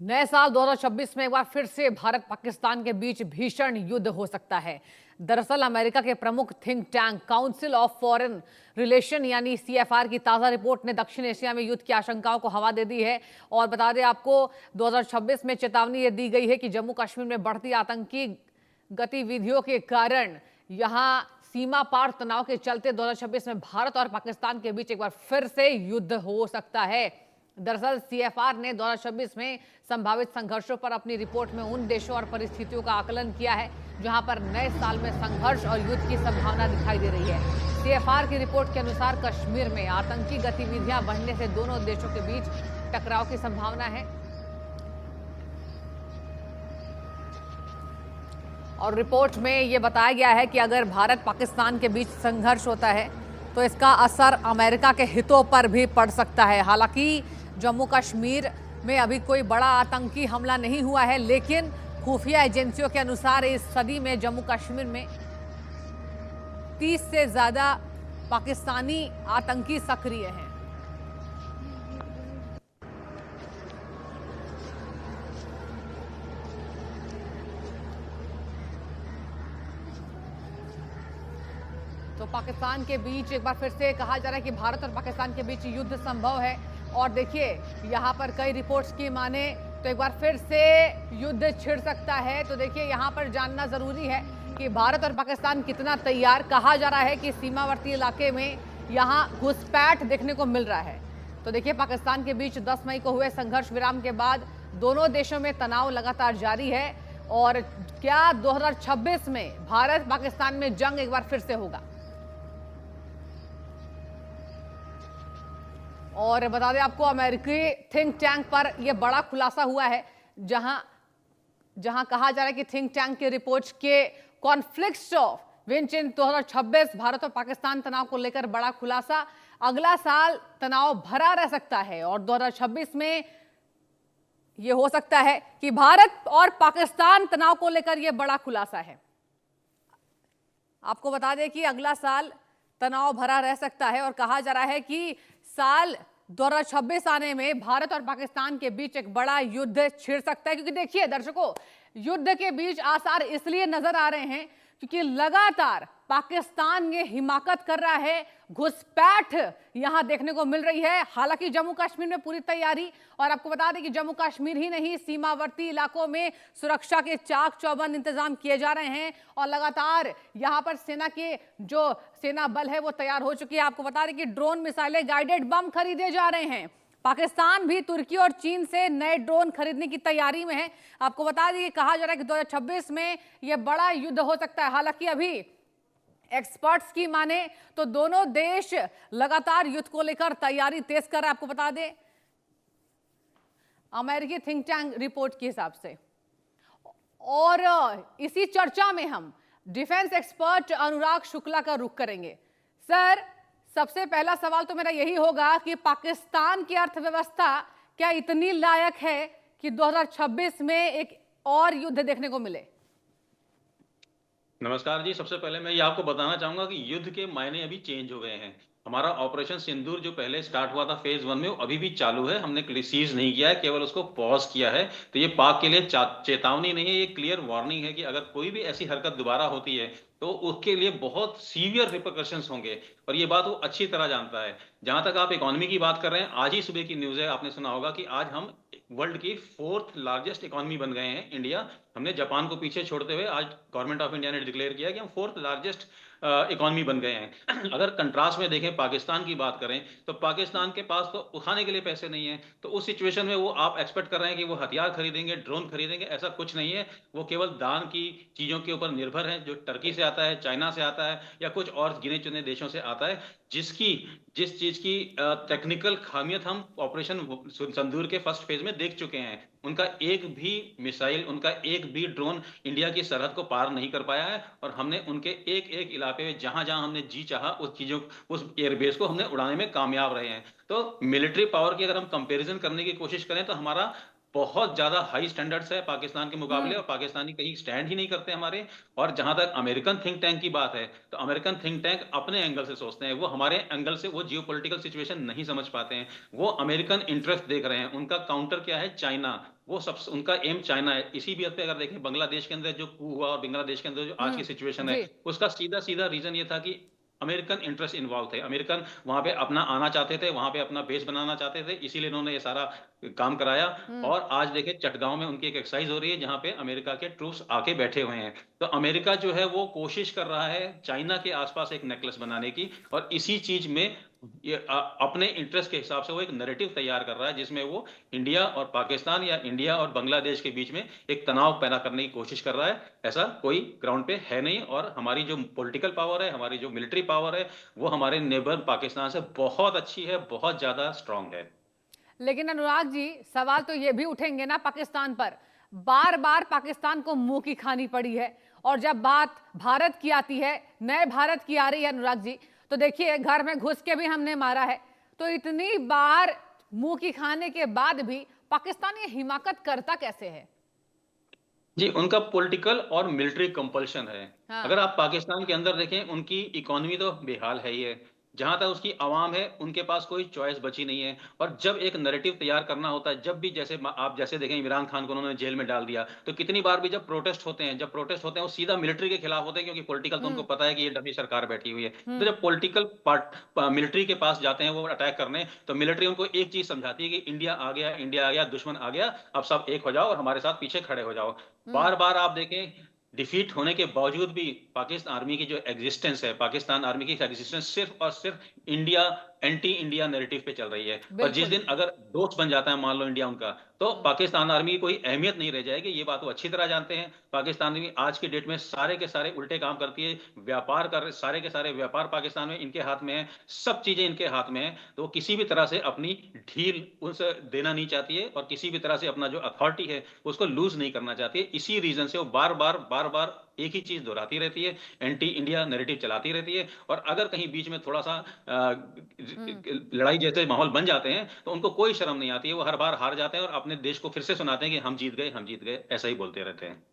नए साल 2026 में एक बार फिर से भारत पाकिस्तान के बीच भीषण युद्ध हो सकता है। दरअसल अमेरिका के प्रमुख think tank council of foreign relation यानी सीएफआर की ताजा रिपोर्ट ने दक्षिण एशिया में युद्ध की आशंकाओं को हवा दे दी है। और बता दें आपको 2026 में चेतावनी ये दी गई है कि जम्मू कश्मीर में बढ़ती आतंकी गतिविधियों के कारण यहां सीमा पार तनाव के चलते 2026 में भारत और पाकिस्तान के बीच एक बार फिर से युद्ध हो सकता है। दरअसल सीएफआर ने 2026 में संभावित संघर्षों पर अपनी रिपोर्ट में उन देशों और परिस्थितियों का आकलन किया है जहां पर नए साल में संघर्ष और युद्ध की संभावना दिखाई दे रही है। सीएफआर की रिपोर्ट के अनुसार कश्मीर में आतंकी गतिविधियां बढ़ने से दोनों देशों के बीच टकराव की संभावना है। और रिपोर्ट में यह बताया गया है कि अगर भारत पाकिस्तान के बीच संघर्ष होता है तो इसका असर अमेरिका के हितों पर भी पड़ सकता है। हालांकि जम्मू कश्मीर में अभी कोई बड़ा आतंकी हमला नहीं हुआ है, लेकिन खुफिया एजेंसियों के अनुसार इस सदी में जम्मू कश्मीर में 30 से ज्यादा पाकिस्तानी आतंकी सक्रिय हैं। तो पाकिस्तान के बीच एक बार फिर से कहा जा रहा है कि भारत और पाकिस्तान के बीच युद्ध संभव है। और देखिए यहाँ पर कई रिपोर्ट्स की माने तो एक बार फिर से युद्ध छिड़ सकता है। तो देखिए यहाँ पर जानना जरूरी है कि भारत और पाकिस्तान कितना तैयार। कहा जा रहा है कि सीमावर्ती इलाके में यहाँ घुसपैठ देखने को मिल रहा है। तो देखिए पाकिस्तान के बीच 10 मई को हुए संघर्ष विराम के बाद दोनों देशों में तनाव लगातार जारी है। और क्या 2026 में भारत पाकिस्तान में जंग एक बार फिर से होगा? और बता दें आपको अमेरिकी थिंक टैंक पर यह बड़ा खुलासा हुआ है, जहां कहा जा रहा है कि थिंक टैंक की रिपोर्ट के कॉन्फ्लिक्ट्स ऑफ विंचिन 2026 भारत और पाकिस्तान तनाव को लेकर बड़ा खुलासा। अगला साल तनाव भरा रह सकता है और 2026 में यह हो सकता है कि भारत और पाकिस्तान तनाव को लेकर यह बड़ा खुलासा है। आपको बता दें कि अगला साल तनाव भरा रह सकता है और कहा जा रहा है कि साल 2026 आने में भारत और पाकिस्तान के बीच एक बड़ा युद्ध छिड़ सकता है। क्योंकि देखिए दर्शकों, युद्ध के बीच आसार इसलिए नजर आ रहे हैं क्योंकि लगातार पाकिस्तान ये हिमाकत कर रहा है, घुसपैठ यहां देखने को मिल रही है। हालांकि जम्मू कश्मीर में पूरी तैयारी, और आपको बता दें कि जम्मू कश्मीर ही नहीं सीमावर्ती इलाकों में सुरक्षा के चाक चौबंद इंतजाम किए जा रहे हैं और लगातार यहां पर सेना के जो सेना बल है वो तैयार हो चुकी है। आपको बता दें कि ड्रोन, मिसाइलें, गाइडेड बम खरीदे जा रहे हैं। पाकिस्तान भी तुर्की और चीन से नए ड्रोन खरीदने की तैयारी में है। आपको बता दें कहा जा रहा है कि 2026 में यह बड़ा युद्ध हो सकता है। हालांकि अभी एक्सपर्ट्स की माने तो दोनों देश लगातार युद्ध को लेकर तैयारी तेज कर रहे हैं। आपको बता दें अमेरिकी थिंक टैंक रिपोर्ट के हिसाब से। और इसी चर्चा में हम डिफेंस एक्सपर्ट अनुराग शुक्ला का रुख करेंगे। सर, सबसे पहला सवाल तो मेरा यही होगा कि पाकिस्तान की अर्थव्यवस्था क्या इतनी लायक है कि 2026 में एक और युद्ध देखने को मिले? नमस्कार जी। सबसे पहले मैं ये आपको बताना चाहूंगा कि युद्ध के मायने अभी चेंज हो गए हैं। हमारा ऑपरेशन सिंदूर जो पहले स्टार्ट हुआ था फेज 1 में, वो अभी भी चालू है। हमने सीज नहीं किया है, केवल उसको पॉज किया है। तो ये पाक के लिए चेतावनी नहीं है, ये क्लियर वार्निंग है कि अगर कोई भी ऐसी हरकत दोबारा होती है तो उसके लिए बहुत सीवियर रिपरकशंस होंगे। और ये बात वो अच्छी तरह जानता है। जहां तक आप इकोनॉमी की बात कर रहे हैं, आज ही सुबह की न्यूज है, आपने सुना होगा कि आज हम वर्ल्ड की 4th लार्जेस्ट इकोनॉमी बन गए हैं, इंडिया। हमने जापान को पीछे छोड़ते हुए आज गवर्नमेंट ऑफ इंडिया ने डिक्लेयर किया कि हम 4th लार्जेस्ट इकोनॉमी बन गए हैं। अगर कंट्रास्ट में देखें, पाकिस्तान की बात करें तो पाकिस्तान के पास तो उठाने के लिए पैसे नहीं है। तो उस सिचुएशन में वो आप एक्सपेक्ट कर रहे हैं कि वो हथियार खरीदेंगे, ड्रोन खरीदेंगे, ऐसा कुछ नहीं है। वो केवल दान की चीजों के ऊपर निर्भर है, जो टर्की से आता है, चाइना से आता है या कुछ और गिने चुने देशों से आता है, जिस चीज की टेक्निकल खामियत हम ऑपरेशन संदूर के फर्स्ट फेज में देख चुके हैं। उनका एक भी मिसाइल, उनका एक भी ड्रोन इंडिया की सरहद को पार नहीं कर पाया है। और हमने उनके एक एक इलाके में जहां जहां हमने जी चाहा उस एयरबेस को हमने उड़ाने में कामयाब रहे हैं। तो मिलिट्री पावर की अगर हम कंपैरिजन करने की कोशिश करें तो हमारा बहुत ज्यादा हाई स्टैंडर्ड्स है पाकिस्तान के मुकाबले, और पाकिस्तानी कहीं स्टैंड ही नहीं करते हमारे। और जहां तक अमेरिकन थिंक टैंक की बात है, तो अमेरिकन थिंक टैंक अपने एंगल से सोचते हैं, वो हमारे एंगल से वो जियोपॉलिटिकल सिचुएशन नहीं समझ पाते हैं। वो अमेरिकन इंटरेस्ट देख रहे हैं। उनका काउंटर क्या है? चाइना। वो सब उनका एम चाइना है। इसी बात पे अगर देखें बांग्लादेश के अंदर जो कू हुआ और बांग्लादेश के अंदर जो आज की सिचुएशन है, जी। उसका सीधा-सीधा रीज़न ये था कि अमेरिकन इंटरेस्ट इन्वॉल्व थे। अमेरिकन वहाँ पे अपना आना चाहते थे, वहाँ पे अपना बेस बनाना चाहते थे, इसीलिए इन्होंने ये सारा काम कराया। हम्म। और आज देखें चटगाँव में उनकी एक एक्सरसाइज़ हो रही है, जहाँ पे अमेरिका के ट्रूप्स आके बैठे हुए हैं। तो अमेरिका जो है वो कोशिश कर रहा है चाइना के आस-पास एक नेकलेस बनाने की, और इसी चीज़ में ये अपने इंटरेस्ट के हिसाब से वो एक नैरेटिव तैयार कर रहा है, जिसमें वो इंडिया और पाकिस्तान या इंडिया और बांग्लादेश के बीच में एक तनाव पैदा करने की कोशिश कर रहा है। ऐसा कोई ग्राउंड पे है नहीं, और हमारी जो पॉलिटिकल पावर है, हमारी जो मिलिट्री पावर है, वो हमारे नेबर पाकिस्तान से बहुत अच्छी है, बहुत ज़्यादा स्ट्रॉन्ग है। लेकिन अनुराग जी, सवाल तो ये भी उठेंगे ना पाकिस्तान पर। बार बार पाकिस्तान को मुंह की खानी पड़ी है, और जब बात भारत की आती है, नए भारत की आ रही है अनुराग जी, तो देखिए घर में घुस के भी हमने मारा है। तो इतनी बार मुंह की खाने के बाद भी पाकिस्तान ये हिमाकत करता कैसे है? जी, उनका पॉलिटिकल और मिलिट्री कंपल्शन है। हाँ। अगर आप पाकिस्तान के अंदर देखें, उनकी इकोनॉमी तो बेहाल है ही है। जहाँ तक उसकी आवाम है, उनके पास कोई चॉइस बची नहीं है। और जब एक नैरेटिव तैयार करना होता है, जब भी जैसे आप जैसे देखें इमरान खान को उन्होंने जेल में डाल दिया, तो कितनी बार भी जब प्रोटेस्ट होते हैं, वो सीधा मिलिट्री के खिलाफ होते हैं, क्योंकि पॉलिटिकल तो उनको हम्म। पता है कि ये डमी सरकार बैठी हुई है। तो हम्म। जब पॉलिटिकल मिलिट्री के पास जाते हैं वो अटैक करने, तो मिलिट्री उनको एक चीज़ समझाती है कि इंडिया आ गया, दुश्मन आ गया, अब सब एक हो जाओ और हमारे साथ पीछे खड़े हो जाओ। हम्म। बार-बार आप देखें, डिफीट होने के बावजूद भी पाकिस्तान आर्मी की जो एक्जिस्टेंस है, पाकिस्तान आर्मी की एक्जिस्टेंस सिर्फ और सिर्फ इंडिया, एंटी इंडिया नैरेटिव पे चल रही है। और जिस बिल्कुल। दिन अगर दोस्त बन जाता है मान लो इंडिया उनका, तो हम्म। पाकिस्तान आर्मी की कोई अहमियत नहीं रह जाएगी। ये बात वो अच्छी तरह जानते हैं। पाकिस्तान आर्मी आज की डेट में सारे के सारे उल्टे काम करती है, व्यापार कर सारे के सारे व्यापार पाकिस्तान में इनके हाथ में है, सब चीजें इनके हाथ में है। तो वो किसी भी तरह से अपनी ढील उनसे देना नहीं चाहती है, और किसी भी तरह से अपना जो अथॉरिटी है उसको लूज नहीं करना चाहती है। इसी रीजन से वो बार बार एक ही चीज दोहराती रहती है, एंटी इंडिया नैरेटिव चलाती रहती है। और अगर कहीं बीच में थोड़ा सा हम्म। लड़ाई जैसे माहौल बन जाते हैं, तो उनको कोई शर्म नहीं आती है। वो हर बार हार जाते हैं और अपने देश को फिर से सुनाते हैं कि हम जीत गए, ऐसा ही बोलते रहते हैं।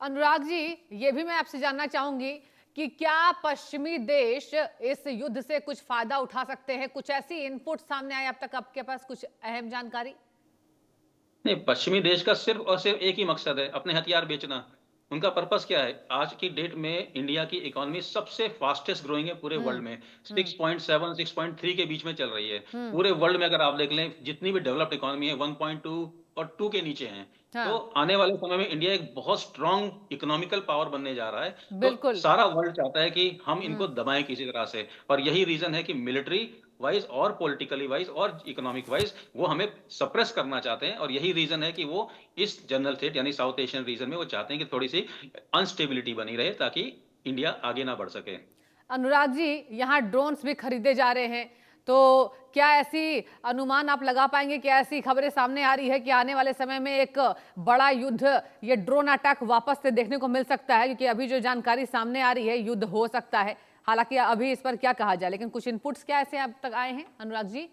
अनुराग जी, ये भी मैं आपसे जानना चाहूंगी कि क्या पश्चिमी देश इस युद्ध से कुछ फायदा उठा सकते हैं? कुछ ऐसी इनपुट सामने आए अब तक आपके पास कुछ अहम जानकारी? नहीं, पश्चिमी देश का सिर्फ और सिर्फ एक ही मकसद है, अपने हथियार बेचना। उनका पर्पस क्या है? आज की डेट में इंडिया की इकोनॉमी सबसे फास्टेस्ट ग्रोइंग है पूरे वर्ल्ड हम्म। में। हम्म। 6.7 6.3 के बीच में चल रही है। हम्म। पूरे वर्ल्ड में अगर आप देख लें, जितनी भी डेवलप्ड इकोनॉमी है 1.2 और 2 के नीचे हैं। तो हाँ। आने वाले समय में इंडिया एक बहुत स्ट्रॉन्ग इकोनॉमिकल पावर बनने जा रहा है। तो बिल्कुल। सारा वर्ल्ड चाहता है कि हम इनको हम्म। दबाएं किसी तरह से, और यही रीजन है कि मिलिट्री वाइज और पॉलिटिकली वाइज और इकोनॉमिक वाइज वो हमें सप्रेस करना चाहते हैं। और यही रीजन है कि वो इस जनरल थ्रेट यानी साउथ एशियन रीजन में वो चाहते हैं कि थोड़ी सी अनस्टेबिलिटी बनी रहे, ताकि इंडिया आगे ना बढ़ सके। अनुराग जी, यहाँ ड्रोन्स भी खरीदे जा रहे हैं, तो क्या ऐसी अनुमान आप लगा पाएंगे, क्या ऐसी खबरें सामने आ रही है कि आने वाले समय में एक बड़ा युद्ध, ये ड्रोन अटैक वापस से देखने को मिल सकता है? क्योंकि अभी जो जानकारी सामने आ रही है, युद्ध हो सकता है। हालांकि अभी इस पर क्या कहा जाए, लेकिन कुछ इनपुट्स क्या ऐसे अब तक आए हैं अनुराग जी?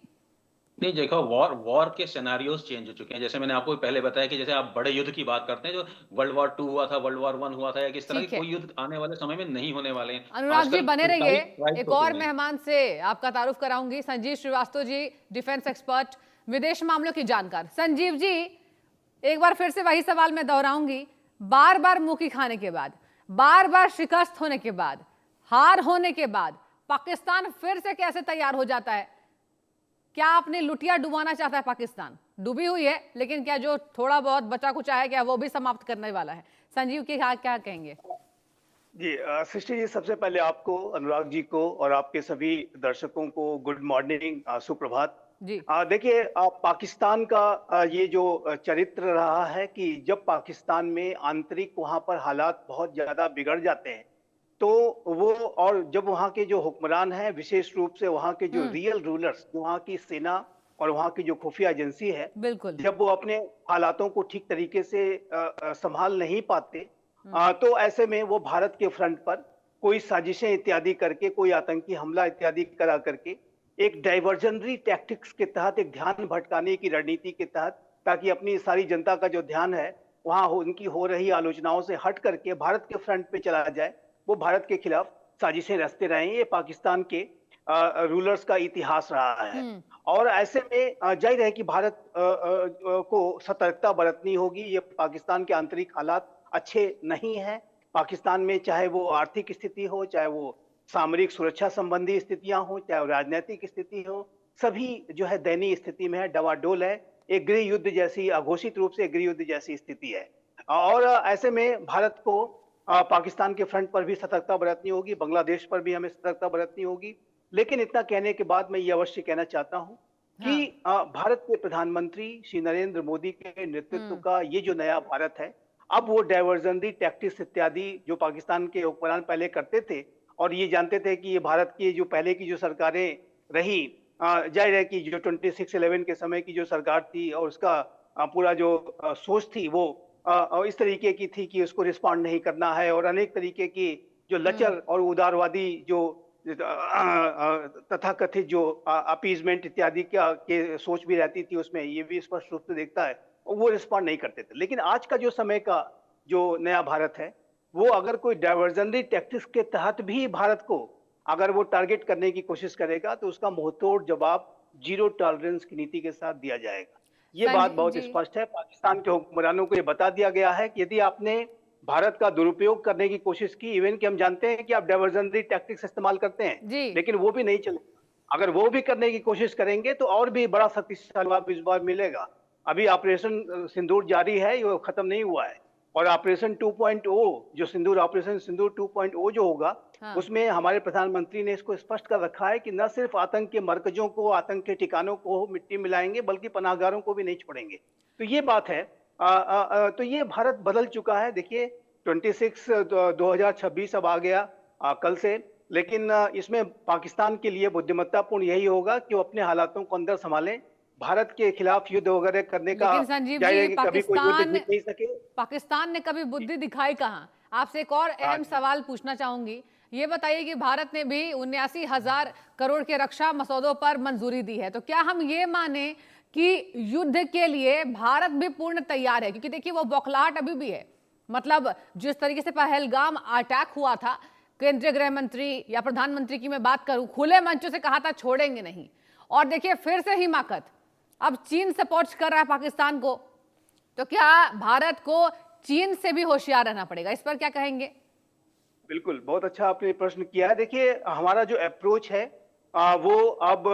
नहीं, देखो, वॉर वॉर के सिनेरियोज चेंज हो चुके हैं। जैसे मैंने आपको पहले बताया कि जैसे आप बड़े युद्ध की बात करते हैं, जो वर्ल्ड वॉर 2 हुआ था, वर्ल्ड वॉर 1 हुआ था, या किस तरह के ठीक है कोई युद्ध आने वाले समय में नहीं होने वाले हैं। अनुराग जी, आजकल बने रहिए। 27 ट्राइब्स एक हो और गए हैं। मेहमान से आपका तारुफ कराऊंगी, संजीव श्रीवास्तव जी, डिफेंस एक्सपर्ट, विदेश मामलों की जानकार। संजीव जी, एक बार फिर से वही सवाल मैं दोहराऊंगी। बार बार मुंह की खाने के बाद, बार बार शिकस्त होने के बाद, हार होने के बाद पाकिस्तान फिर से कैसे तैयार हो जाता है? क्या अपनी लुटिया डुबाना चाहता है पाकिस्तान? डूबी हुई है, लेकिन क्या जो थोड़ा बहुत बचा कुचा है, क्या वो भी समाप्त करने वाला है? संजीव की क्या कहेंगे? जी सृष्टि जी, सबसे पहले आपको, अनुराग जी को और आपके सभी दर्शकों को गुड मॉर्निंग, सुप्रभात। जी। देखिए, पाकिस्तान का ये जो चरित्र रहा है कि जब पाकिस्तान में आंतरिक वहां पर हालात बहुत ज्यादा बिगड़ जाते हैं, तो वो, और जब वहां के जो हुक्मरान हैं, विशेष रूप से वहां के जो हम्म। रियल रूलर्स, जो वहां की सेना और वहां की जो खुफिया एजेंसी है, बिल्कुल। जब वो अपने हालातों को ठीक तरीके से संभाल नहीं पाते, हम्म। तो ऐसे में वो भारत के फ्रंट पर कोई साजिशें इत्यादि करके, कोई आतंकी हमला इत्यादि करा करके, एक डाइवर्जनरी टैक्टिक्स के तहत, एक ध्यान भटकाने की रणनीति के तहत, ताकि अपनी सारी जनता का जो ध्यान है वहां उनकी हो रही आलोचनाओं से हट करके भारत के फ्रंट पे चला जाए, वो भारत के खिलाफ साजिशें रचते रहे हैं। ये पाकिस्तान के रूलर्स का इतिहास रहा है। और ऐसे में जाहिर है कि भारत को सतर्कता बरतनी होगी। ये पाकिस्तान के आंतरिक हालात अच्छे नहीं हैं। पाकिस्तान में चाहे वो आर्थिक स्थिति हो, चाहे वो सामरिक सुरक्षा संबंधी स्थितियां हो, चाहे वो राजनीतिक स्थिति हो, सभी जो है दयनीय स्थिति में है, डवाडोल है। एक गृह युद्ध जैसी, अघोषित रूप से गृह युद्ध जैसी स्थिति है। और ऐसे में भारत को पाकिस्तान के फ्रंट पर भी सतर्कता बरतनी होगी, बांग्लादेश पर भी हमें सतर्कता बरतनी होगी। लेकिन इतना कहने के बाद मैं ये अवश्य कहना चाहता हूं कि भारत के प्रधानमंत्री श्री नरेंद्र मोदी के नेतृत्व का ये जो नया भारत है, अब वो डाइवर्जनरी टैक्टिक्स इत्यादि जो पाकिस्तान के हुक्मरान पहले करते थे, और ये जानते थे कि ये भारत की जो पहले की जो सरकारें रही, जाहिर है कि जो 26/11 के समय की जो सरकार थी और उसका पूरा जो सोच थी वो इस तरीके की थी कि उसको रिस्पॉन्ड नहीं करना है, और अनेक तरीके की जो लचर और उदारवादी जो तथाकथित जो अपीजमेंट इत्यादि के सोच भी रहती थी उसमें, ये भी स्पष्ट रूप से देखता है, और वो रिस्पॉन्ड नहीं करते थे। लेकिन आज का जो समय का जो नया भारत है, वो अगर कोई डाइवर्जनरी टैक्टिक्स के तहत भी भारत को अगर वो टारगेट करने की कोशिश करेगा, तो उसका मुंहतोड़ जवाब जीरो टॉलरेंस की नीति के साथ दिया जाएगा। ये बात बहुत जी। स्पष्ट है। पाकिस्तान के हुक्मरानों को ये बता दिया गया है कि यदि आपने भारत का दुरुपयोग करने की कोशिश की, इवन कि हम जानते हैं कि आप डाइवर्जनरी टैक्टिक्स इस्तेमाल करते हैं, लेकिन वो भी नहीं चलेगा। अगर वो भी करने की कोशिश करेंगे तो और भी बड़ा शक्तिशाली जवाब इस बार मिलेगा। अभी ऑपरेशन सिंदूर जारी है, ये खत्म नहीं हुआ है। और ऑपरेशन 2.0 जो सिंदूर, ऑपरेशन सिंदूर 2.0 जो होगा, उसमें हमारे प्रधानमंत्री ने इसको स्पष्ट कर रखा है कि न सिर्फ आतंक के मरकजों को, आतंक के ठिकानों को मिट्टी मिलाएंगे, बल्कि पनाहगारों को भी नहीं छोड़ेंगे। तो ये बात है। तो ये भारत बदल चुका है। देखिए 2026 अब आ गया कल से, लेकिन इसमें पाकिस्तान के लिए बुद्धिमत्तापूर्ण यही होगा कि वो अपने हालातों को अंदर संभालें। भारत के खिलाफ युद्ध वगैरह करने का, लेकिन संजीव जाहिर है जी, कि कभी कोई युद्ध जीत नहीं सके। पाकिस्तान ने कभी बुद्धि दिखाई कहाँ? आपसे एक और अहम सवाल पूछना चाहूंगी। ये बताइए कि भारत ने भी 79,000 करोड़ के रक्षा मसौदों पर मंजूरी दी है, तो क्या हम ये माने कि युद्ध के लिए भारत भी पूर्ण तैयार है? क्योंकि देखिए वो बौखलाहट अभी भी है। मतलब जिस तरीके से पहलगाम अटैक हुआ था, केंद्रीय गृह मंत्री या प्रधानमंत्री की मैं बात करूं, खुले मंचों से कहा था छोड़ेंगे नहीं, और देखिए फिर से हिमाकत, अब चीन सपोर्ट कर रहा है पाकिस्तान को। तो क्या भारत को चीन से भी होशियार रहना पड़ेगा? इस पर क्या कहेंगे? बिल्कुल, बहुत अच्छा आपने प्रश्न किया है। देखिए हमारा जो अप्रोच है वो अब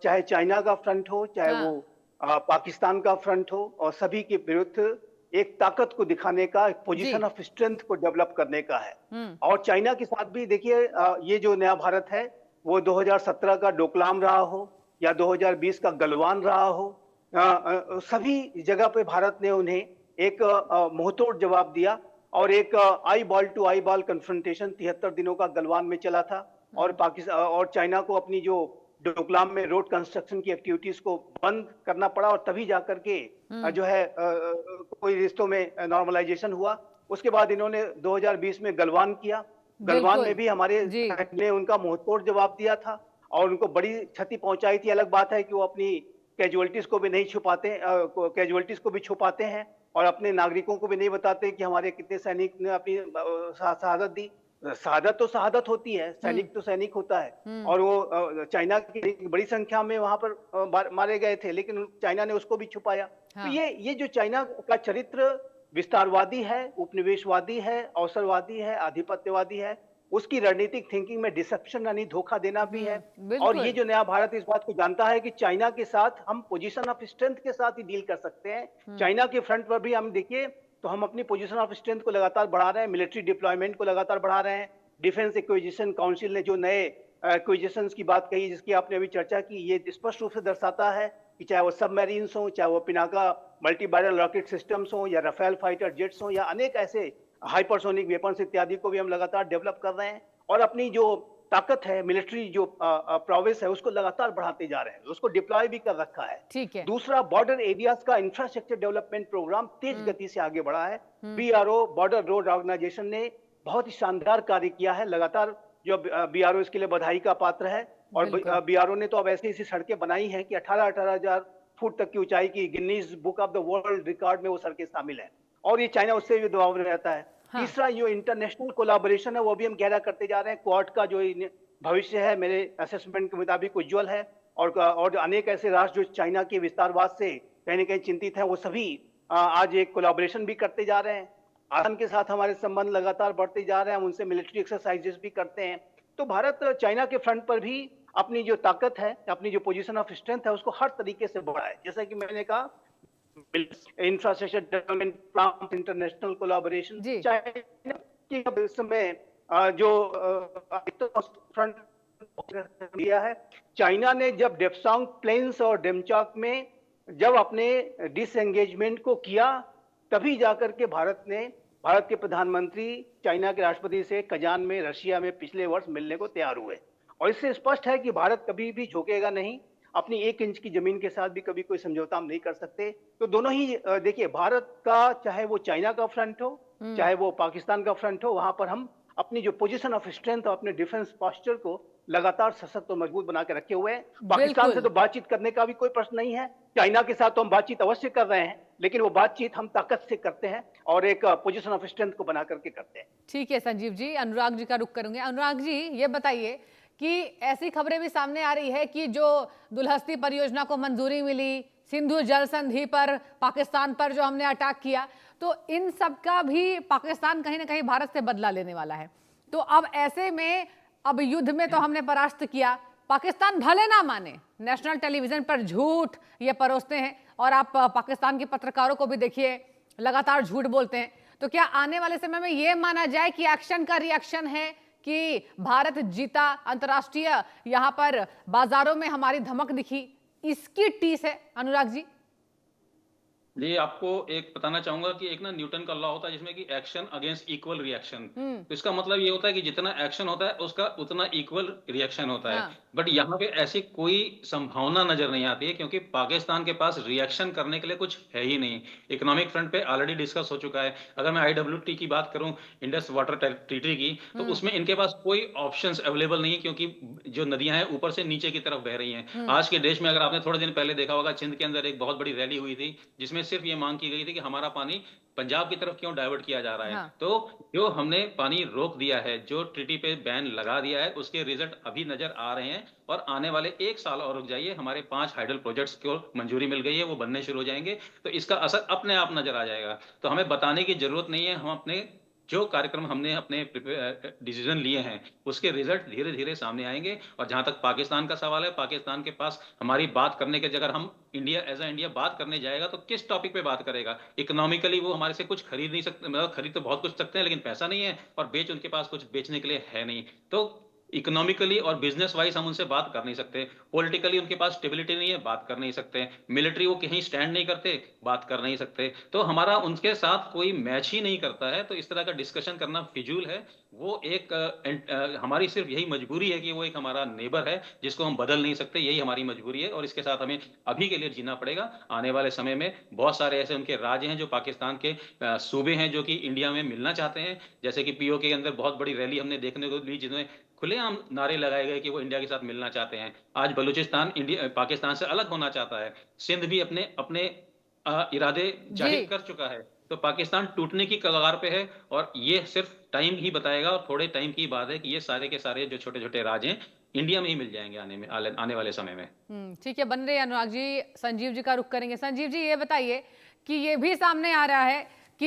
चाहे चाइना का फ्रंट हो, चाहे वो पाकिस्तान का फ्रंट हो, और सभी के विरुद्ध एक ताकत को दिखाने का, एक पोजीशन ऑफ स्ट्रेंथ को डेवलप करने का है। और चाइना के साथ भी देखिए ये जो नया भारत है, वो 2017 का डोकलाम रहा हो या 2020 का गलवान रहा हो, सभी जगह पे भारत ने उन्हें एक मुंहतोड़ जवाब दिया, और एक eyeball to eyeball confrontation 73 दिनों का गलवान में चला था। और पाकिस्तान और चाइना को अपनी जो डोकलाम में रोड कंस्ट्रक्शन की एक्टिविटीज को बंद करना पड़ा, और तभी जाकर के जो है कोई रिश्तों में नॉर्मलाइजेशन हुआ। उसके बाद इन्होंने 2020 में गलवान किया। गलवान में भी हमारे ने उनका मुंहतोड़ जवाब दिया था और उनको बड़ी क्षति पहुंचाई थी। अलग बात है कि वो अपनी कैजुअलिटीज को भी नहीं छुपाते, कैजुअलिटीज को भी छुपाते हैं और अपने नागरिकों को भी नहीं बताते कि हमारे कितने सैनिक ने अपनी शहादत दी। शहादत तो शहादत होती है, सैनिक तो सैनिक होता है। और वो चाइना की बड़ी संख्या में वहां पर मारे गए थे, लेकिन चाइना ने उसको भी छुपाया। तो ये जो चाइना का चरित्र विस्तारवादी है, उपनिवेशवादी है, अवसरवादी है, आधिपत्यवादी है, उसकी रणनीतिक थिंकिंग में डिसेप्शन यानी धोखा देना भी है। और ये जो नया भारत इस बात को जानता है कि चाइना के साथ हम पोजीशन ऑफ स्ट्रेंथ के साथ ही डील कर सकते हैं। चाइना के फ्रंट पर भी हम देखिए तो हम अपनी पोजीशन ऑफ स्ट्रेंथ को लगातार बढ़ा रहे हैं, मिलिट्री डिप्लॉयमेंट को लगातार बढ़ा रहे हैं। डिफेंस एक्विजिशन काउंसिल ने जो नए एक्विजिशन की बात कही, जिसकी आपने अभी चर्चा की, ये स्पष्ट रूप से दर्शाता है कि चाहे वो सबमरीन्स हो, चाहे वो Pinaka multi barrel rocket systems हो, या राफेल फाइटर जेट्स हो, या अनेक ऐसे हाइपरसोनिक वेपन्स इत्यादि को भी हम लगातार डेवलप कर रहे हैं। और अपनी जो ताकत है, मिलिट्री जो प्रोविस है, उसको लगातार बढ़ाते जा रहे हैं, उसको डिप्लॉय भी कर रखा है। ठीक है। दूसरा, बॉर्डर एरियाज का इंफ्रास्ट्रक्चर डेवलपमेंट प्रोग्राम तेज गति से आगे बढ़ा है। बीआरओ, बॉर्डर रोड ऑर्गेनाइजेशन ने बहुत ही शानदार कार्य किया है। लगातार जो बीआरओ इसके लिए बधाई का पात्र है। और बीआरओ ने तो अब ऐसी ऐसी सड़कें बनाई हैं कि 18,000 फुट तक की ऊंचाई की Guinness book of the world record में वो सड़कें शामिल हैं। और ये चाइना उससे भी दबाव में रहता है। तीसरा, जो इंटरनेशनल कोलैबोरेशन है वो भी हम गहरा करते जा रहे हैं। क्वाड का जो भविष्य है मेरे असेसमेंट के मुताबिक उज्जवल है। और अनेक ऐसे राष्ट्र जो चाइना के विस्तारवाद से कहीं न कहीं चिंतित हैं, वो सभी आज एक कोलैबोरेशन भी करते जा रहे हैं। आसियान के साथ हमारे संबंध लगातार बढ़ते जा रहे हैं, हम उनसे मिलिट्री एक्सरसाइजेस भी करते हैं। तो भारत चाइना के फ्रंट पर भी अपनी जो ताकत है, अपनी जो पोजीशन ऑफ स्ट्रेंथ है, उसको हर तरीके से बढ़ाए। जैसा कि मैंने कहा, infrastructure development plan, international collaboration. जी। चाइना की अब इस समय जो फ्रंट दिया है, चाइना ने जब डेप्सांग प्लेन्स और डेमचौक में जब अपने डिसएंगेजमेंट को किया, तभी जाकर के भारत के प्रधानमंत्री चाइना के राष्ट्रपति से कजान में, रशिया में पिछले वर्ष मिलने को तैयार हुए। और इससे स्पष्ट है कि भारत कभी भी झुकेगा नहीं, अपनी 1 इंच की जमीन के साथ भी कभी कोई समझौता हम नहीं कर सकते। तो दोनों ही देखिए, भारत का चाहे वो चाइना का फ्रंट हो, चाहे वो पाकिस्तान का फ्रंट हो, वहां पर हम अपनी जो पोजीशन ऑफ स्ट्रेंथ और अपने डिफेंस पोस्चर को लगातार सशक्त और मजबूत बना के रखे हुए हैं। पाकिस्तान से बिल्कुल। तो बातचीत करने का भी कोई प्रश्न नहीं है। चाइना के साथ तो हम बातचीत अवश्य कर रहे हैं, लेकिन वो बातचीत हम ताकत से करते हैं और एक पोजीशन ऑफ स्ट्रेंथ को बना करके करते हैं। ठीक है संजीव जी, अनुराग जी का रुख करूंगे। अनुराग जी, ये बताइए कि ऐसी खबरें भी सामने आ रही है कि जो दुलहस्ती परियोजना को मंजूरी मिली, सिंधु जल संधि पर पाकिस्तान पर जो हमने अटैक किया, तो इन सब का भी पाकिस्तान कहीं ना कहीं भारत से बदला लेने वाला है। तो अब ऐसे में, अब युद्ध में तो हमने परास्त किया, पाकिस्तान भले ना माने, नेशनल टेलीविजन पर झूठ ये परोसते हैं, और आप पाकिस्तान के पत्रकारों को भी देखिए, लगातार झूठ बोलते हैं। तो क्या आने वाले समय में ये माना जाए कि एक्शन का रिएक्शन है कि भारत जीता, अंतर्राष्ट्रीय यहां पर बाजारों में हमारी धमक दिखी, इसकी टीस है अनुराग जी? जी, आपको एक बताना चाहूंगा कि एक ना न्यूटन का लॉ होता है जिसमें कि एक्शन अगेंस्ट इक्वल रिएक्शन। तो इसका मतलब ये होता है कि जितना एक्शन होता है उसका उतना इक्वल रिएक्शन होता है। हाँ। बट यहाँ पे ऐसी कोई संभावना नजर नहीं आती है, क्योंकि पाकिस्तान के पास रिएक्शन करने के लिए कुछ है ही नहीं। इकोनॉमिक फ्रंट पे ऑलरेडी डिस्कस हो चुका है। अगर मैं IWT की बात करूं, इंडस वाटर ट्रीटी की, तो उसमें इनके पास कोई ऑप्शंस अवेलेबल नहीं है, क्योंकि जो नदियां हैं ऊपर से नीचे की तरफ बह रही हैं। आज के देश में अगर आपने थोड़े दिन पहले देखा होगा, सिंध के अंदर एक बहुत बड़ी रैली हुई थी जिसमें सिर्फ ये मांग की गई थी कि हमारा पानी पंजाब की तरफ क्यों डाइवर्ट किया जा रहा है। हाँ। तो जो हमने पानी रोक दिया है, जो ट्रीटी पे बैन लगा दिया है, उसके रिजल्ट अभी नजर आ रहे हैं। और आने वाले 1 साल और रुक जाइए, हमारे 5 हाइडल प्रोजेक्ट्स को मंजूरी मिल गई है, वो बनने शुरू हो जाएंगे। तो इसका असर अपने आप नजर आ जाएगा। तो हमें बताने की जरूरत नहीं है, हम अपने जो कार्यक्रम हमने अपने डिसीजन लिए हैं उसके रिजल्ट धीरे धीरे सामने आएंगे। और जहां तक पाकिस्तान का सवाल है, पाकिस्तान के पास हमारी बात करने के जगह, हम इंडिया एज अ इंडिया बात करने जाएगा तो किस टॉपिक पे बात करेगा? इकोनॉमिकली वो हमारे से कुछ खरीद नहीं सकते, मतलब खरीद तो बहुत कुछ सकते हैं, लेकिन पैसा नहीं है, और उनके पास कुछ बेचने के लिए है नहीं। तो इकोनॉमिकली और बिजनेस वाइज हम उनसे बात कर नहीं सकते। पॉलिटिकली उनके पास स्टेबिलिटी नहीं है, बात कर नहीं सकते। मिलिट्री वो कहीं स्टैंड नहीं करते, बात कर नहीं सकते। तो हमारा उनके साथ कोई मैच ही नहीं करता है। तो इस तरह का डिस्कशन करना फिजूल है। वो एक हमारी सिर्फ यही मजबूरी है कि वो एक हमारा नेबर है जिसको हम बदल नहीं सकते, यही हमारी मजबूरी है। और इसके साथ हमें अभी के लिए जीना पड़ेगा। आने वाले समय में बहुत सारे ऐसे उनके राज्य हैं जो पाकिस्तान के सूबे हैं, जो कि इंडिया में मिलना चाहते हैं। जैसे कि POK के अंदर बहुत बड़ी रैली हमने देखने को ली, जिसमें खुलेआम नारे लगाए गए कि वो इंडिया के साथ मिलना चाहते हैं। आज बलूचिस्तान पाकिस्तान से अलग होना चाहता है। सिंध भी अपने अपने इरादे जाहिर कर चुका है। तो पाकिस्तान टूटने की कगार पे है, और ये सिर्फ टाइम ही बताएगा। और थोड़े टाइम की बात है कि ये सारे के सारे जो छोटे छोटे राज्य हैं इंडिया में ही मिल जाएंगे आने वाले समय में। ठीक है, बन रहे हैं अनुराग जी। संजीव जी का रुख करेंगे। संजीव जी, ये बताइए कि ये भी सामने आ रहा है कि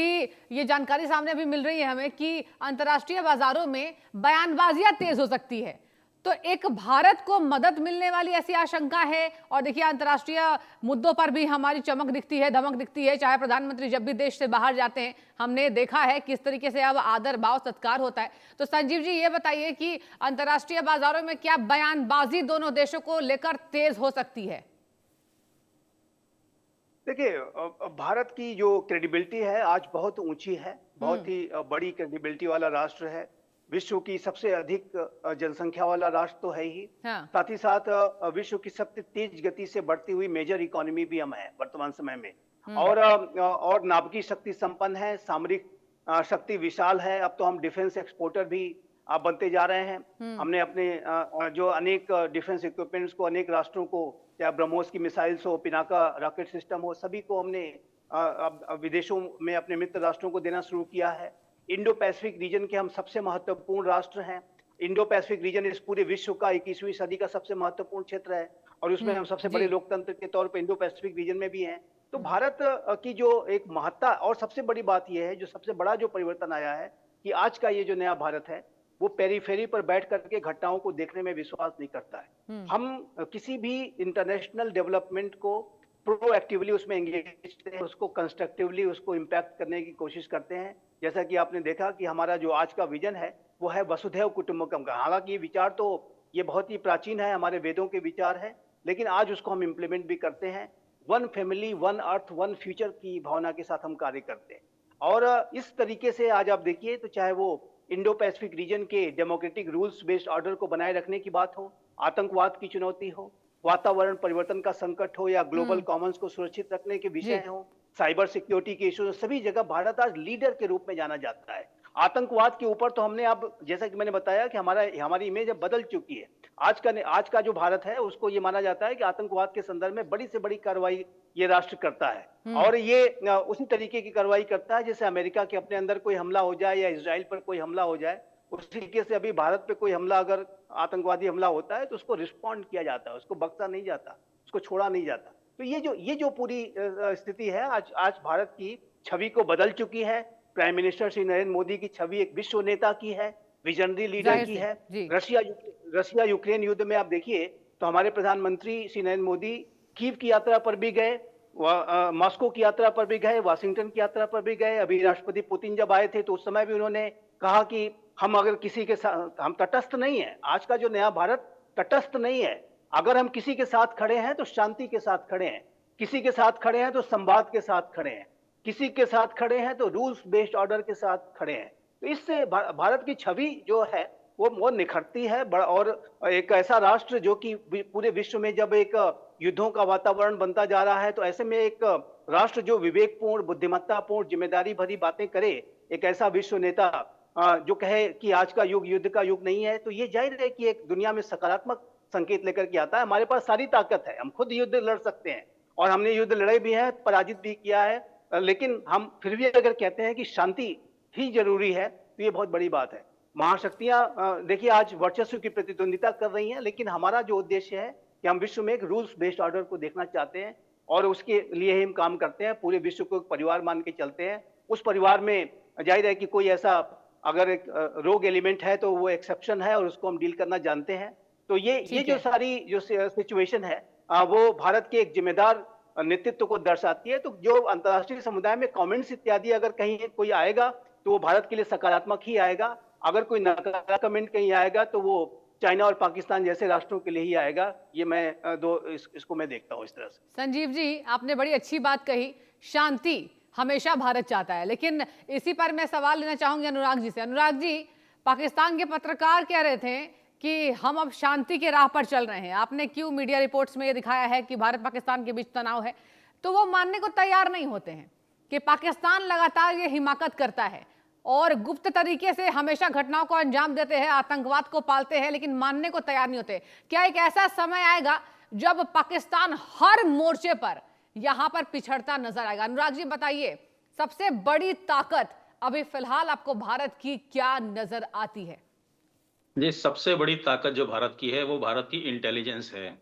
ये जानकारी सामने भी मिल रही है हमें कि अंतर्राष्ट्रीय बाजारों में बयानबाजियां तेज हो सकती है। तो एक भारत को मदद मिलने वाली ऐसी आशंका है। और देखिए, अंतर्राष्ट्रीय मुद्दों पर भी हमारी चमक दिखती है, धमक दिखती है। चाहे प्रधानमंत्री जब भी देश से बाहर जाते हैं, हमने देखा है किस तरीके से अब आदर भाव सत्कार होता है। तो संजीव जी, ये बताइए कि अंतर्राष्ट्रीय बाजारों में क्या बयानबाजी दोनों देशों को लेकर तेज हो सकती है? देखिए, भारत की जो क्रेडिबिलिटी है आज बहुत ऊंची है, बहुत ही बड़ी क्रेडिबिलिटी वाला राष्ट्र है। विश्व की सबसे अधिक जनसंख्या वाला राष्ट्र तो है ही। हाँ। साथ ही साथ विश्व की सबसे तेज गति से बढ़ती हुई मेजर इकोनॉमी भी हम है वर्तमान समय में। और नाभिकीय शक्ति संपन्न है, सामरिक शक्ति विशाल है। अब तो हम डिफेंस एक्सपोर्टर भी बनते जा रहे हैं। हमने अपने जो अनेक डिफेंस इक्विपमेंट्स को अनेक राष्ट्रों को, चाहे ब्रह्मोस की मिसाइल्स हो, पिनाका रॉकेट सिस्टम हो, सभी को हमने अब विदेशों में अपने मित्र राष्ट्रों को देना शुरू किया है। इंडो पैसिफिक रीजन के हम सबसे महत्वपूर्ण राष्ट्र हैं। इंडो पैसिफिक रीजन इस पूरे विश्व का 21वीं सदी का सबसे महत्वपूर्ण क्षेत्र है और उसमें हम सबसे बड़े जी। लोकतंत्र के तौर पे इंडो पैसिफिक रीजन में भी हैं। तो भारत की जो एक महत्ता और सबसे बड़ी बात यह है, जो सबसे बड़ा जो परिवर्तन आया है कि आज का ये जो नया भारत है, वो पेरीफेरी पर बैठ करके घटनाओं को देखने में विश्वास नहीं करता है। हम्म। हम किसी भी इंटरनेशनल डेवलपमेंट को प्रोएक्टिवली उसमें एंगेज हैं, उसको कंस्ट्रक्टिवली उसको इम्पैक्ट करने की कोशिश करते हैं। जैसा कि आपने देखा कि हमारा जो आज का विजन है, वो है वसुधैव कुटुंबकम का। हालांकि ये विचार तो ये बहुत ही प्राचीन है, हमारे वेदों के विचार है, लेकिन आज उसको हम इम्प्लीमेंट भी करते हैं। One family, one earth, one future की भावना के साथ हम कार्य करते हैं। और इस तरीके से आज आप देखिए तो चाहे वो इंडो पैसिफिक रीजन के डेमोक्रेटिक रूल्स बेस्ड ऑर्डर को बनाए रखने की बात हो, आतंकवाद की चुनौती हो, वातावरण परिवर्तन का संकट हो या ग्लोबल कॉमन्स को सुरक्षित रखने के विषय जी। हो, साइबर सिक्योरिटी के इश्यूज, सभी जगह भारत आज लीडर के रूप में जाना जाता है। आतंकवाद के ऊपर तो हमने अब, जैसा कि मैंने बताया कि हमारी इमेज अब बदल चुकी है। आज का जो भारत है उसको ये माना जाता है कि आतंकवाद के संदर्भ में बड़ी से बड़ी कार्रवाई ये राष्ट्र करता है और ये उसी तरीके की कार्रवाई करता है जैसे अमेरिका के अपने अंदर कोई हमला हो जाए या इजराइल पर कोई हमला हो जाए, उस तरीके से अभी भारत पे कोई हमला, अगर आतंकवादी हमला होता है तो उसको रिस्पॉन्ड किया जाता है, उसको बख्शा नहीं जाता, उसको छोड़ा नहीं जाता। तो ये जो पूरी स्थिति है, आज भारत की छवि को बदल चुकी है। प्राइम मिनिस्टर श्री नरेंद्र मोदी की छवि एक विश्व नेता की है, विजनरी लीडर जाहिर की से। है। जी। रशिया यूक्रेन युद्ध में आप देखिए तो हमारे प्रधानमंत्री श्री नरेंद्र मोदी कीव की यात्रा पर भी गए, मॉस्को की यात्रा पर भी गए, वाशिंगटन की यात्रा पर भी गए। अभी राष्ट्रपति पुतिन जब आए थे तो उस समय भी उन्होंने कहा कि हम अगर किसी के साथ, हम तटस्थ नहीं है। आज का जो नया भारत तटस्थ नहीं है। अगर हम किसी के साथ खड़े हैं तो शांति के साथ खड़े हैं, किसी के साथ खड़े हैं तो संवाद के साथ खड़े हैं, किसी के साथ खड़े हैं तो रूल्स बेस्ड ऑर्डर के साथ खड़े हैं। तो इससे भारत की छवि जो है वो निखरती है। और एक ऐसा राष्ट्र जो कि पूरे विश्व में जब एक युद्धों का वातावरण बनता जा रहा है, तो ऐसे में एक राष्ट्र जो विवेकपूर्ण, बुद्धिमत्तापूर्ण, जिम्मेदारी भरी बातें करे, एक ऐसा विश्व नेता जो कहे कि आज का युग युद्ध का युग नहीं है, तो ये जाहिर है कि एक दुनिया में सकारात्मक संकेत लेकर के आता है। हमारे पास सारी ताकत है, हम खुद युद्ध लड़ सकते हैं और हमने युद्ध लड़े भी हैं, पराजित भी किया है, लेकिन हम फिर भी अगर कहते हैं कि शांति ही जरूरी है तो ये बहुत बड़ी बात है। महाशक्तियां देखिए आज वर्चस्व की प्रतिद्वंदिता कर रही हैं, लेकिन हमारा जो उद्देश्य है कि हम विश्व में एक रूल्स बेस्ड ऑर्डर को देखना चाहते हैं और उसके लिए ही हम काम करते हैं। पूरे विश्व को एक परिवार मान के चलते हैं। उस परिवार में जाहिर है कि कोई ऐसा अगर एक रोग एलिमेंट है तो वो एक्सेप्शन है और उसको हम डील करना जानते हैं। तो ये ठीक जो है। सारी जो सिचुएशन है वो भारत के एक जिम्मेदार नेतृत्व को दर्शाती है। तो जो अंतर्राष्ट्रीय समुदाय में कमेंट्स इत्यादि अगर कहीं कोई आएगा तो वो भारत के लिए सकारात्मक ही आएगा। अगर कोई नकारात्मक कमेंट कहीं आएगा तो वो चाइना और पाकिस्तान जैसे राष्ट्रों के लिए ही आएगा। ये मैं इसको मैं देखता हूँ इस तरह से। संजीव जी, आपने बड़ी अच्छी बात कही, शांति हमेशा भारत चाहता है, लेकिन इसी पर मैं सवाल लेना चाहूंगी अनुराग जी से। अनुराग जी, पाकिस्तान के पत्रकार कह रहे थे कि हम अब शांति के राह पर चल रहे हैं। आपने क्यों मीडिया रिपोर्ट्स में ये दिखाया है कि भारत पाकिस्तान के बीच तनाव है, तो वो मानने को तैयार नहीं होते हैं कि पाकिस्तान लगातार ये हिमाकत करता है और गुप्त तरीके से हमेशा घटनाओं को अंजाम देते हैं, आतंकवाद को पालते हैं, लेकिन मानने को तैयार नहीं होते। क्या एक ऐसा समय आएगा जब पाकिस्तान हर मोर्चे पर यहां पर पिछड़ता नजर आएगा? अनुराग जी बताइए, सबसे बड़ी ताकत अभी फिलहाल आपको भारत की क्या नजर आती है? जी, सबसे बड़ी ताकत जो भारत की है वो भारत की इंटेलिजेंस है।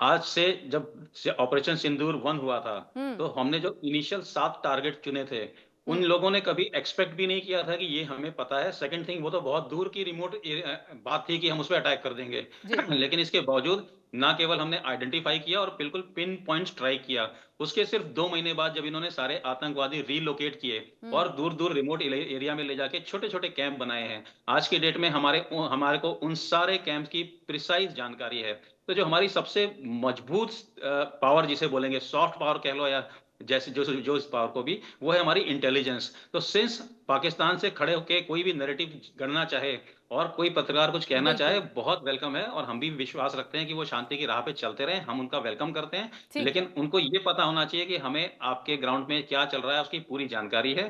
आज से जब से ऑपरेशन सिंदूर 1 हुआ था, तो हमने जो इनिशियल 7 टारगेट चुने थे, उन लोगों ने कभी एक्सपेक्ट भी नहीं किया था कि ये हमें पता है। सेकंड थिंग, वो तो बहुत दूर की रिमोट बात थी कि हम उस पे अटैक कर देंगे। लेकिन इसके बावजूद ना केवल हमने आइडेंटिफाई किया और बिल्कुल पिन पॉइंट स्ट्राइक किया, उसके सिर्फ 2 महीने बाद जब इन्होंने सारे आतंकवादी रीलोकेट किए और दूर-दूर रिमोट एरिया में ले जाके छोटे-छोटे कैंप बनाए हैं। आज की डेट में हमारे को उन सारे कैंप की प्रिसाइज जानकारी है। तो जो हमारी सबसे मजबूत पावर जिसे बोलेंगे, सॉफ्ट पावर कह लो या जैसे जो इस पावर को भी, वो है हमारी इंटेलिजेंस। तो सिंस पाकिस्तान से खड़े होके कोई भी नैरेटिव गढ़ना चाहे और कोई पत्रकार कुछ कहना चाहे, बहुत वेलकम है और हम भी विश्वास रखते हैं कि वो शांति की राह पे चलते रहें। हम उनका वेलकम करते हैं, ठीक है। लेकिन उनको ये पता होना चाहिए कि हमें आपके ग्राउंड में क्या चल रहा है उसकी पूरी जानकारी है।